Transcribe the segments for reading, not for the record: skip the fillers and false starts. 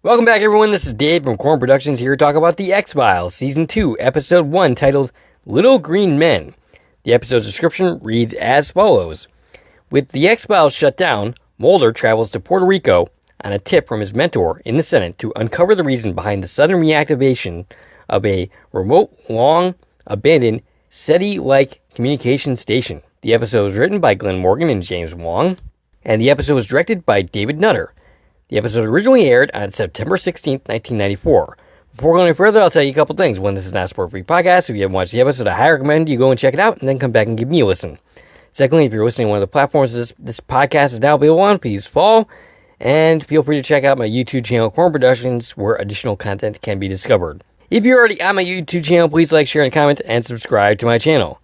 Welcome back, everyone. This is Dave from Corn Productions here to talk about The X-Files, Season 2, Episode 1, titled Little Green Men. The episode's description reads as follows. With The X-Files shut down, Mulder travels to Puerto Rico on a tip from his mentor in the Senate to uncover the reason behind the sudden reactivation of a remote, long-abandoned, SETI-like communication station. The episode was written by Glenn Morgan and James Wong, and the episode was directed by David Nutter. The episode originally aired on September 16th, 1994. Before going any further, I'll tell you a couple things. One, this is not a sport-free podcast. If you haven't watched the episode, I highly recommend you go and check it out and then come back and give me a listen. Secondly, if you're listening on one of the platforms this podcast is now available on, please follow. And feel free to check out my YouTube channel, Corn Productions, where additional content can be discovered. If you're already on my YouTube channel, please like, share, and comment, and subscribe to my channel.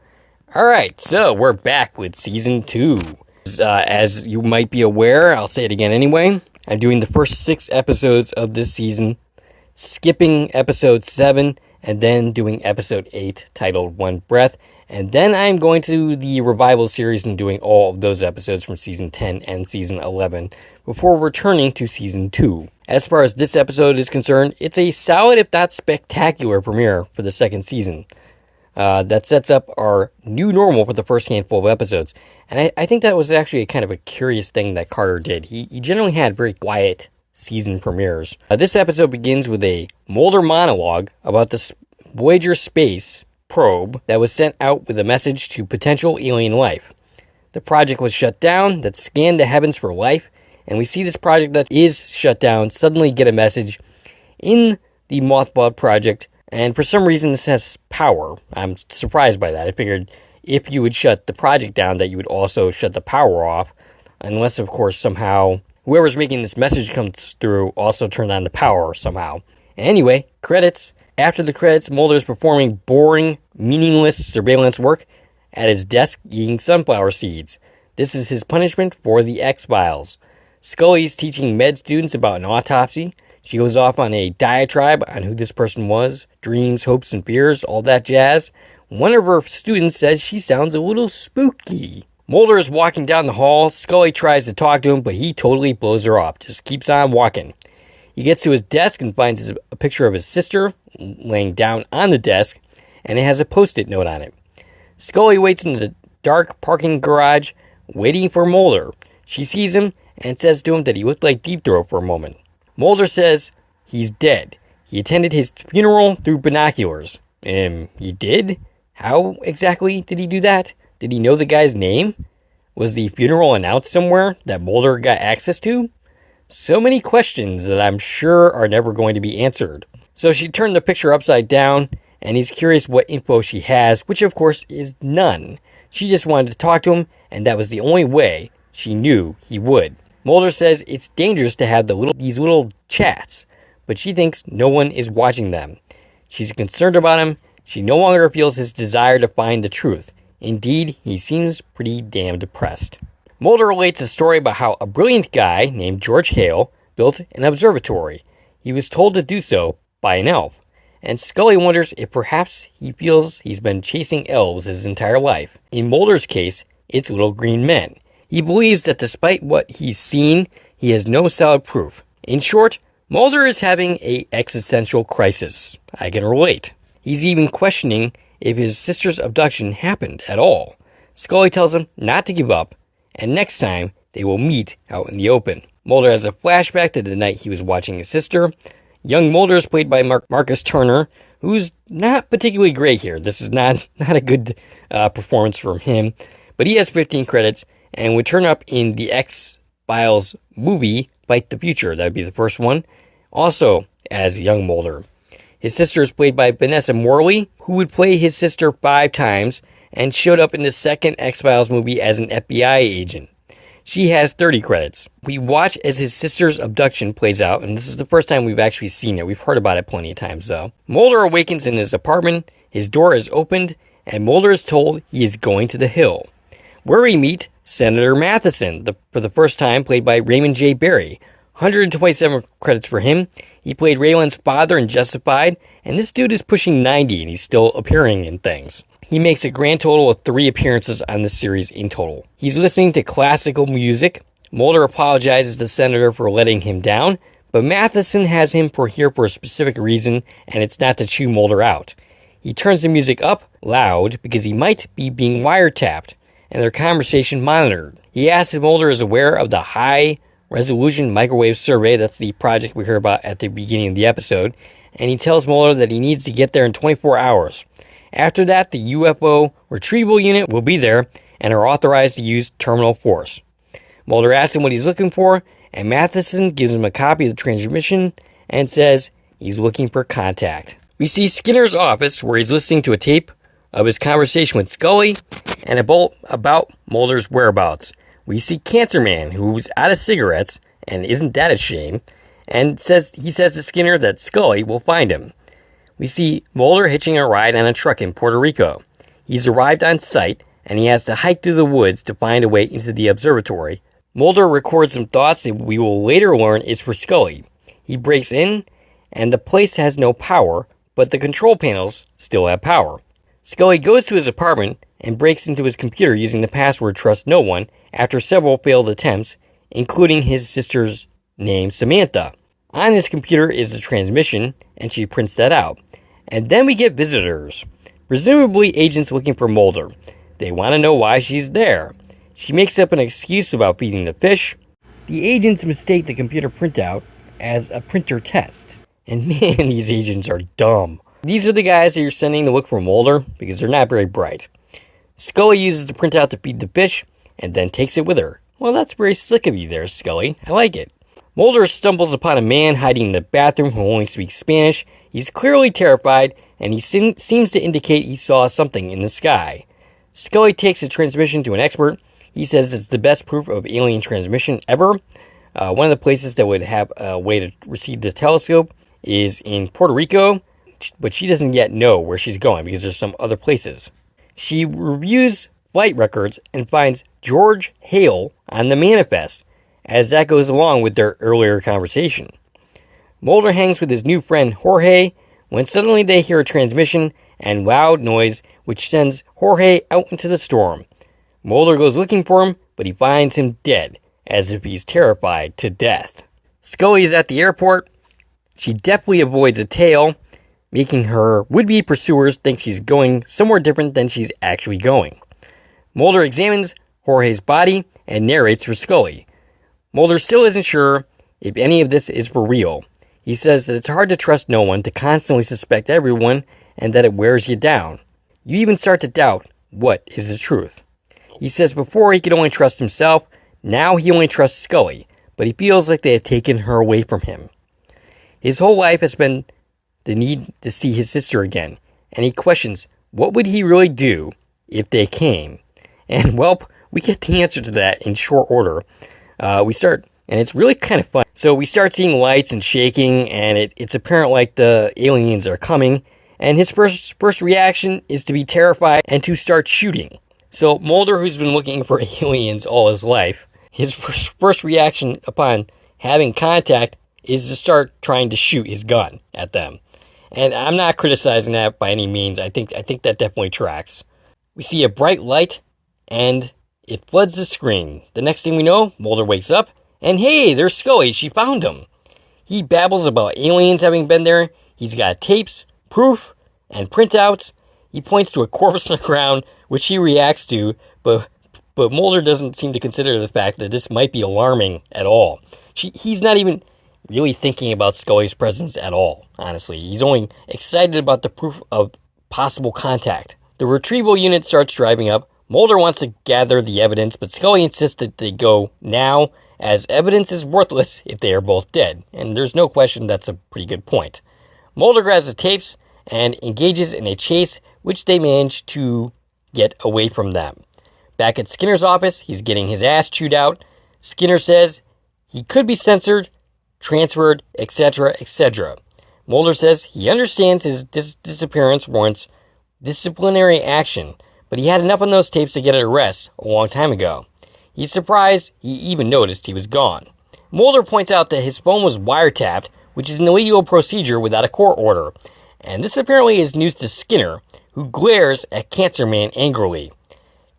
Alright, so we're back with Season 2. As you might be aware, I'll say it again anyway, I'm doing the first 6 episodes of this season, skipping episode 7, and then doing episode 8, titled One Breath, and then I'm going to the revival series and doing all of those episodes from season 10 and season 11, before returning to season 2. As far as this episode is concerned, it's a solid, if not spectacular, premiere for the second season. That sets up our new normal for the first handful of episodes. And I think that was actually a kind of a curious thing that Carter did. He generally had very quiet season premieres. This episode begins with a Mulder monologue about the Voyager space probe that was sent out with a message to potential alien life. The project was shut down that scanned the heavens for life, and we see this project that is shut down suddenly get a message in the Mothballed project. And for some reason, this has power. I'm surprised by that. I figured if you would shut the project down, that you would also shut the power off. Unless, of course, somehow whoever's making this message comes through also turned on the power somehow. Anyway, credits. After the credits, Mulder's performing boring, meaningless surveillance work at his desk eating sunflower seeds. This is his punishment for the X-Files. Scully's teaching med students about an autopsy. She goes off on a diatribe on who this person was, dreams, hopes, and fears, all that jazz. One of her students says she sounds a little spooky. Mulder is walking down the hall. Scully tries to talk to him, but he totally blows her off, just keeps on walking. He gets to his desk and finds a picture of his sister laying down on the desk, and it has a post-it note on it. Scully waits in the dark parking garage, waiting for Mulder. She sees him and says to him that he looked like Deep Throat for a moment. Mulder says he's dead. He attended his funeral through binoculars. He did? How exactly did he do that? Did he know the guy's name? Was the funeral announced somewhere that Mulder got access to? So many questions that I'm sure are never going to be answered. So she turned the picture upside down, and he's curious what info she has, which of course is none. She just wanted to talk to him, and that was the only way she knew he would. Mulder says it's dangerous to have these little chats, but she thinks no one is watching them. She's concerned about him. She no longer feels his desire to find the truth. Indeed, he seems pretty damn depressed. Mulder relates a story about how a brilliant guy named George Hale built an observatory. He was told to do so by an elf, and Scully wonders if perhaps he feels he's been chasing elves his entire life. In Mulder's case, it's little green men. He believes that despite what he's seen, he has no solid proof. In short, Mulder is having an existential crisis. I can relate. He's even questioning if his sister's abduction happened at all. Scully tells him not to give up, and next time they will meet out in the open. Mulder has a flashback to the night he was watching his sister. Young Mulder is played by Marcus Turner, who's not particularly great here. This is not a good performance from him, but he has 15 credits and would turn up in the X-Files movie, Fight the Future. That would be the first one. Also, as young Mulder. His sister is played by Vanessa Morley, who would play his sister 5 times and showed up in the second X-Files movie as an FBI agent. She has 30 credits. We watch as his sister's abduction plays out, and this is the first time we've actually seen it. We've heard about it plenty of times, though. Mulder awakens in his apartment, his door is opened, and Mulder is told he is going to the Hill, where we meet Senator Matheson, for the first time, played by Raymond J. Barry. 127 credits for him. He played Raylan's father in Justified, and this dude is pushing 90, and he's still appearing in things. He makes a grand total of 3 appearances on the series in total. He's listening to classical music. Mulder apologizes to the Senator for letting him down, But Matheson has him here for a specific reason, and it's not to chew Mulder out. He turns the music up loud because he might be being wiretapped and their conversation monitored. He asks if Mulder is aware of the high-resolution microwave survey, that's the project we heard about at the beginning of the episode, and he tells Mulder that he needs to get there in 24 hours. After that, the UFO retrieval unit will be there and are authorized to use terminal force. Mulder asks him what he's looking for, and Matheson gives him a copy of the transmission and says he's looking for contact. We see Skinner's office where he's listening to a tape of his conversation with Scully and about Mulder's whereabouts. We see Cancer Man, who's out of cigarettes, and isn't that a shame, and he says to Skinner that Scully will find him. We see Mulder hitching a ride on a truck in Puerto Rico. He's arrived on site, and he has to hike through the woods to find a way into the observatory. Mulder records some thoughts that we will later learn is for Scully. He breaks in, and the place has no power, but the control panels still have power. Scully goes to his apartment and breaks into his computer using the password Trust No One after several failed attempts, including his sister's name, Samantha. On his computer is the transmission, and she prints that out. And then we get visitors, presumably agents looking for Mulder. They want to know why she's there. She makes up an excuse about feeding the fish. The agents mistake the computer printout as a printer test. And man, these agents are dumb. These are the guys that you're sending to look for Mulder because they're not very bright. Scully uses the printout to feed the fish and then takes it with her. Well, that's very slick of you there, Scully. I like it. Mulder stumbles upon a man hiding in the bathroom who only speaks Spanish. He's clearly terrified, and he seems to indicate he saw something in the sky. Scully takes the transmission to an expert. He says it's the best proof of alien transmission ever. One of the places that would have a way to receive the telescope is in Puerto Rico, but she doesn't yet know where she's going because there's some other places. She reviews flight records and finds George Hale on the manifest, as that goes along with their earlier conversation. Mulder hangs with his new friend Jorge when suddenly they hear a transmission and loud noise which sends Jorge out into the storm. Mulder goes looking for him, but he finds him dead, as if he's terrified to death. Scully is at the airport. She deftly avoids a tail, making her would-be pursuers think she's going somewhere different than she's actually going. Mulder examines Jorge's body and narrates for Scully. Mulder still isn't sure if any of this is for real. He says that it's hard to trust no one, to constantly suspect everyone, and that it wears you down. You even start to doubt what is the truth. He says before he could only trust himself, now he only trusts Scully, but he feels like they have taken her away from him. His whole life has been the need to see his sister again, and he questions what would he really do if they came. And well, we get the answer to that in short order. And it's really kind of fun. So we start seeing lights and shaking, and it's apparent like the aliens are coming. And his first reaction is to be terrified and to start shooting. So Mulder, who's been looking for aliens all his life, his first reaction upon having contact is to start trying to shoot his gun at them. And I'm not criticizing that by any means. I think that definitely tracks. We see a bright light, and it floods the screen. The next thing we know, Mulder wakes up, and hey, there's Scully. She found him. He babbles about aliens having been there. He's got tapes, proof, and printouts. He points to a corpse on the ground, which he reacts to, but Mulder doesn't seem to consider the fact that this might be alarming at all. He's not even really thinking about Scully's presence at all, honestly. He's only excited about the proof of possible contact. The retrieval unit starts driving up. Mulder wants to gather the evidence, but Scully insists that they go now, as evidence is worthless if they are both dead. And there's no question that's a pretty good point. Mulder grabs the tapes and engages in a chase, which they manage to get away from them. Back at Skinner's office, he's getting his ass chewed out. Skinner says he could be censored, transferred, etc., etc. Mulder says he understands his disappearance warrants disciplinary action, but he had enough on those tapes to get an arrest a long time ago. He's surprised he even noticed he was gone. Mulder points out that his phone was wiretapped, which is an illegal procedure without a court order, and this apparently is news to Skinner, who glares at Cancer Man angrily.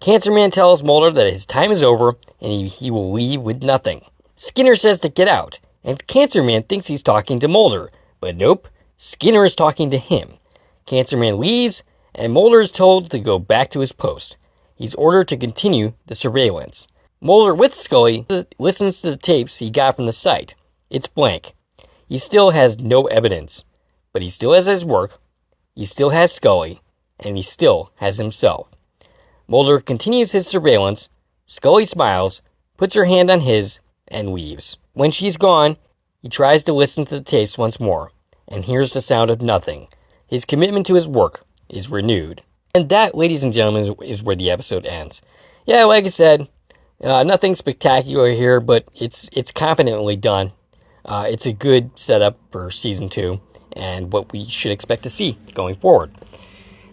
Cancer Man tells Mulder that his time is over and he will leave with nothing. Skinner says to get out, and Cancer Man thinks he's talking to Mulder, but nope, Skinner is talking to him. Cancer Man leaves, and Mulder is told to go back to his post. He's ordered to continue the surveillance. Mulder, with Scully, listens to the tapes he got from the site. It's blank. He still has no evidence, but he still has his work, he still has Scully, and he still has himself. Mulder continues his surveillance. Scully smiles, puts her hand on his, and leaves. When she's gone, he tries to listen to the tapes once more, and hears the sound of nothing. His commitment to his work is renewed. And that, ladies and gentlemen, is where the episode ends. Yeah, like I said, nothing spectacular here, but it's competently done. It's a good setup for Season 2, and what we should expect to see going forward.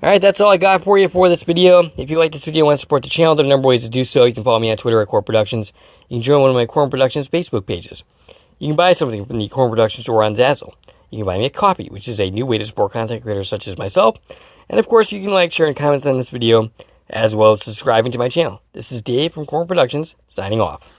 Alright, that's all I got for you for this video. If you like this video and want to support the channel, there are a number of ways to do so. You can follow me on Twitter at Core Productions. You can join one of my Core Productions Facebook pages. You can buy something from the Core Productions store on Zazzle. You can buy me a coffee, which is a new way to support content creators such as myself. And of course, you can like, share, and comment on this video, as well as subscribing to my channel. This is Dave from Core Productions, signing off.